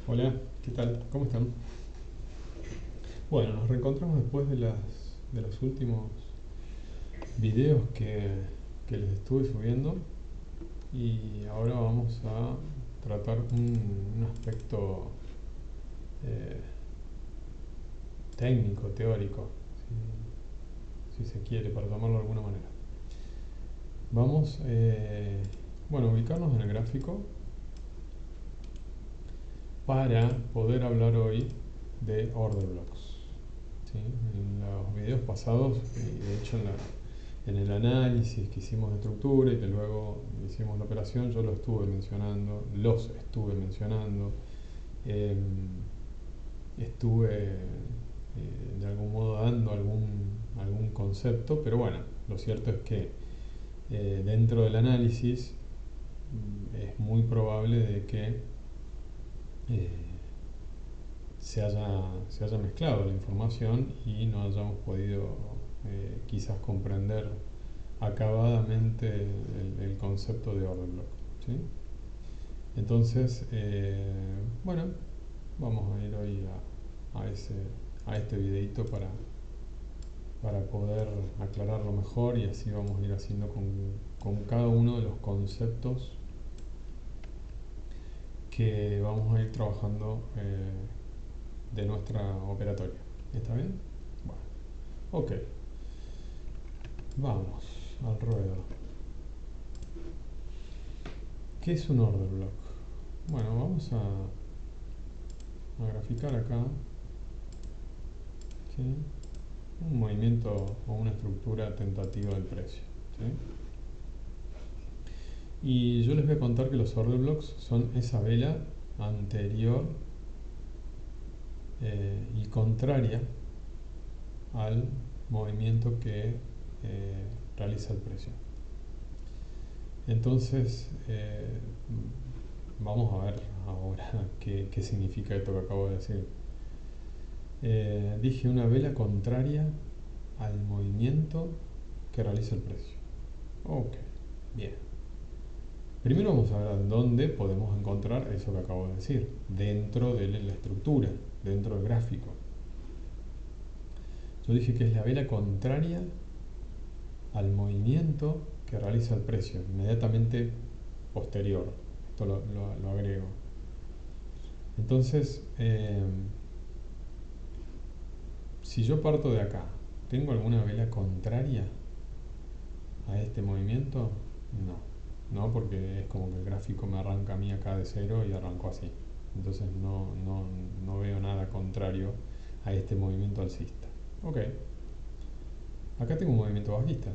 Hola, ¿qué tal? ¿Cómo están? Bueno, nos reencontramos después de los últimos videos que les estuve subiendo y ahora vamos a tratar un aspecto eh, técnico, teórico, si se quiere, para llamarlo de alguna manera. Vamos, bueno, a ubicarnos en el gráfico para poder hablar hoy de order blocks. ¿Sí? En los videos pasados, y de hecho en el análisis que hicimos de estructura y que luego hicimos la operación, yo los estuve mencionando, eh, estuve de algún modo dando algún concepto, pero bueno, lo cierto es que dentro del análisis es muy probable de que eh, se haya mezclado la información y no hayamos podido quizás comprender acabadamente el concepto de order block. ¿Sí? Entonces, bueno, vamos a ir hoy a este videito para poder aclararlo mejor y así vamos a ir haciendo con cada uno de los conceptos que vamos a ir trabajando de nuestra operatoria. ¿Está bien? Bueno, ok, vamos al ruedo. ¿Qué es un order block? Bueno, vamos a graficar acá, ¿sí? Un movimiento o una estructura tentativa del precio. ¿Sí? Y yo les voy a contar que los order blocks son esa vela anterior y contraria al movimiento que realiza el precio. Entonces, vamos a ver ahora qué significa esto que acabo de decir. Dije una vela contraria al movimiento que realiza el precio. Ok, bien. Primero vamos a ver en dónde podemos encontrar eso que acabo de decir, dentro de la estructura, dentro del gráfico. Yo dije que es la vela contraria al movimiento que realiza el precio, inmediatamente posterior. Esto lo agrego. Entonces, si yo parto de acá, ¿tengo alguna vela contraria a este movimiento? No. No, porque es como que el gráfico me arranca a mí acá de cero y arrancó así. Entonces no veo nada contrario a este movimiento alcista. Ok, acá tengo un movimiento bajista.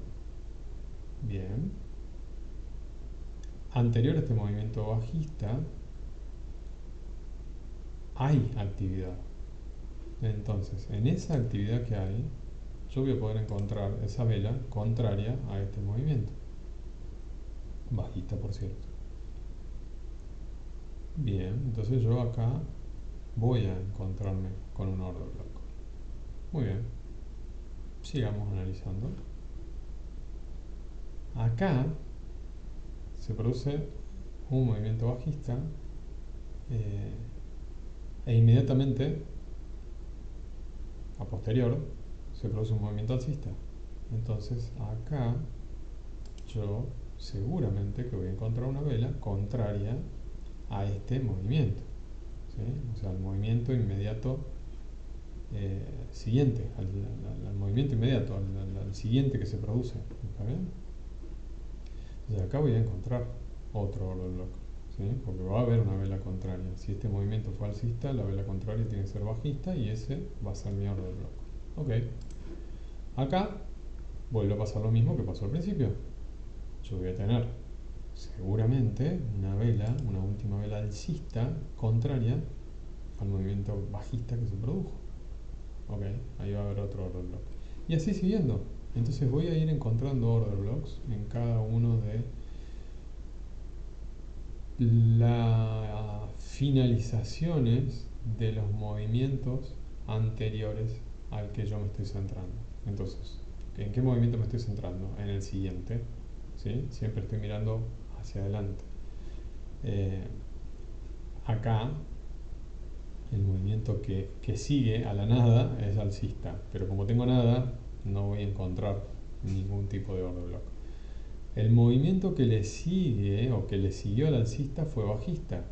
Bien. Anterior a este movimiento bajista hay actividad. Entonces, en esa actividad que hay, yo voy a poder encontrar esa vela contraria a este movimiento. Bajista, por cierto. Bien, entonces yo acá voy a encontrarme con un order block. Muy bien, sigamos analizando. Acá se produce un movimiento bajista eh, e inmediatamente a posterior se produce un movimiento alcista. Entonces acá yo seguramente que voy a encontrar una vela contraria a este movimiento. ¿Sí? O sea, el movimiento inmediato siguiente, al movimiento inmediato, al siguiente que se produce. ¿Está bien? Entonces acá voy a encontrar otro order block. ¿Sí? Porque va a haber una vela contraria. Si este movimiento fue alcista, la vela contraria tiene que ser bajista y ese va a ser mi order block. Ok. Acá vuelve a pasar lo mismo que pasó al principio. Yo voy a tener seguramente una última vela alcista contraria al movimiento bajista que se produjo. Ok, ahí va a haber otro order block. Y así siguiendo. Entonces voy a ir encontrando order blocks en cada uno de las finalizaciones de los movimientos anteriores al que yo me estoy centrando. Entonces, ¿en qué movimiento me estoy centrando? En el siguiente. ¿Sí? Siempre estoy mirando hacia adelante. Eh, acá el movimiento que sigue a la nada es alcista, pero como tengo nada, no voy a encontrar ningún tipo de order block. El movimiento que le sigue o que le siguió al alcista fue bajista,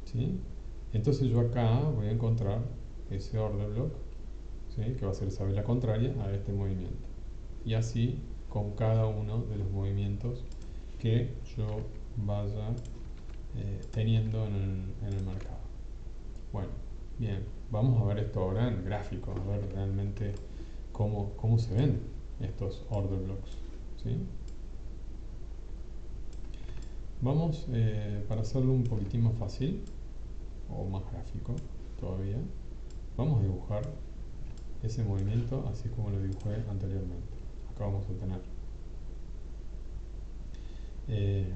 ¿sí? Entonces yo acá voy a encontrar ese order block, ¿sí? Que va a ser esa vela contraria a este movimiento. Y así con cada uno de los movimientos que yo vaya teniendo en el mercado. Bueno, bien, vamos a ver esto ahora en gráfico, a ver realmente cómo se ven estos order blocks, ¿sí? Vamos, para hacerlo un poquitín más fácil, o más gráfico todavía, vamos a dibujar ese movimiento así como lo dibujé anteriormente. Acá vamos a tener eh,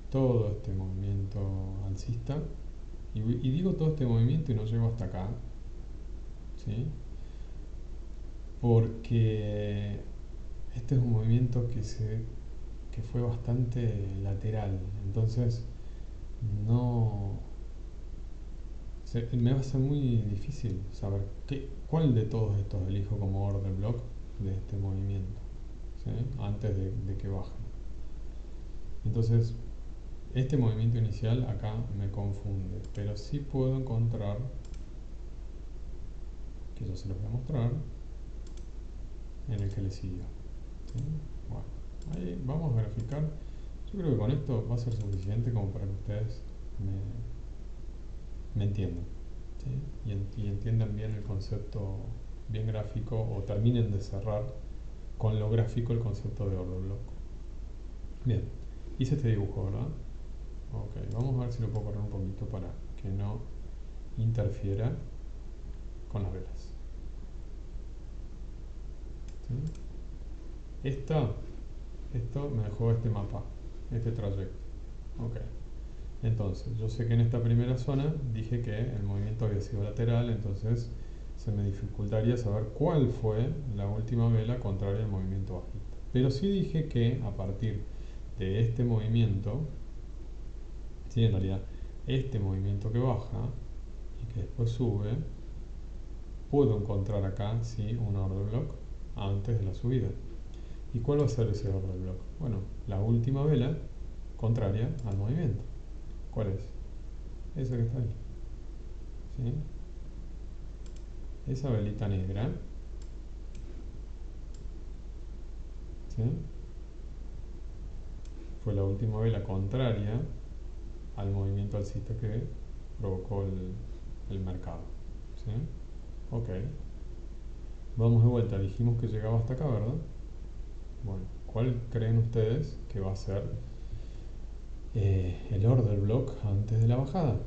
todo este movimiento alcista, y digo todo este movimiento y no llego hasta acá, ¿sí? Porque este es un movimiento que fue bastante lateral, entonces no me va a ser muy difícil saber cuál de todos estos elijo como order block de este movimiento, ¿sí? Antes de que baje. Entonces, este movimiento inicial acá me confunde, pero sí puedo encontrar, que yo se los voy a mostrar, en el que le siguió, ¿sí? Bueno, ahí vamos a graficar. Yo creo que con esto va a ser suficiente como para que ustedes me entiendan, ¿sí? Y entiendan bien el concepto bien gráfico, o terminen de cerrar con lo gráfico el concepto de order block. Bien, hice este dibujo, ¿verdad? Ok, vamos a ver si lo puedo correr un poquito para que no interfiera con las velas, ¿sí? Esto me dejó este mapa, este trayecto. Ok, entonces yo sé que en esta primera zona dije que el movimiento había sido lateral, entonces se me dificultaría saber cuál fue la última vela contraria al movimiento bajista. Pero sí dije que a partir de este movimiento, sí, en realidad este movimiento que baja y que después sube, puedo encontrar acá sí un order block antes de la subida. ¿Y cuál va a ser ese order block? Bueno, la última vela contraria al movimiento. ¿Cuál es? Esa que está ahí, ¿sí? Esa velita negra, ¿sí? Fue la última vela contraria al movimiento alcista que provocó el mercado, ¿sí? Ok, vamos de vuelta. Dijimos que llegaba hasta acá, ¿verdad? Bueno, ¿cuál creen ustedes que va a ser el order block antes de la bajada?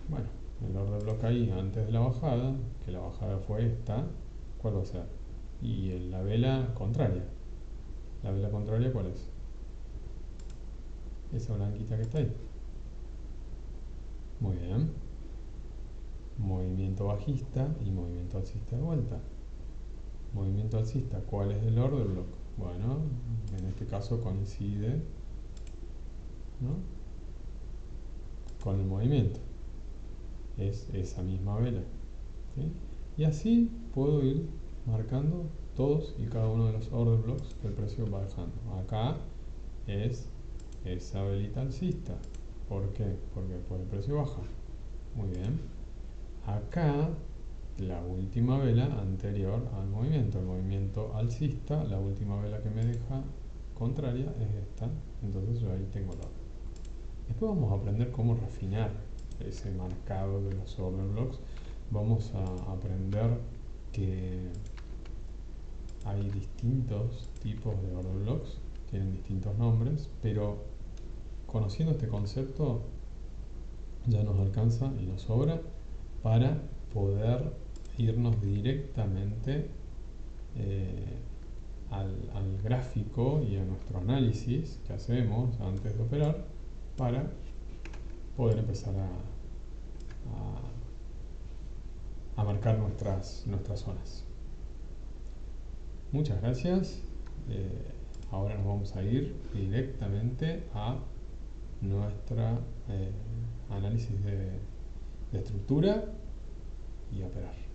Bueno, el order block ahí antes de la bajada, que la bajada fue esta, ¿cuál va a ser? Y la vela contraria. ¿La vela contraria cuál es? Esa blanquita que está ahí. Muy bien. Movimiento bajista y movimiento alcista de vuelta. Movimiento alcista, ¿cuál es el order block? Bueno, en este caso coincide, ¿no?, con el movimiento. Es esa misma vela, ¿sí? Y así puedo ir marcando todos y cada uno de los order blocks que el precio va dejando. Acá es esa velita alcista. ¿Por qué? Porque después el precio baja. Muy bien. Acá la última vela anterior al movimiento. El movimiento alcista, la última vela que me deja contraria es esta. Entonces yo ahí tengo la otra. Después vamos a aprender cómo refinar ese marcado de los order blocks. Vamos a aprender que hay distintos tipos de order blocks, tienen distintos nombres, pero conociendo este concepto ya nos alcanza y nos sobra para poder irnos directamente al gráfico y a nuestro análisis que hacemos antes de operar, para poder empezar a marcar nuestras zonas. Muchas gracias. Ahora nos vamos a ir directamente a nuestra análisis de estructura esperar.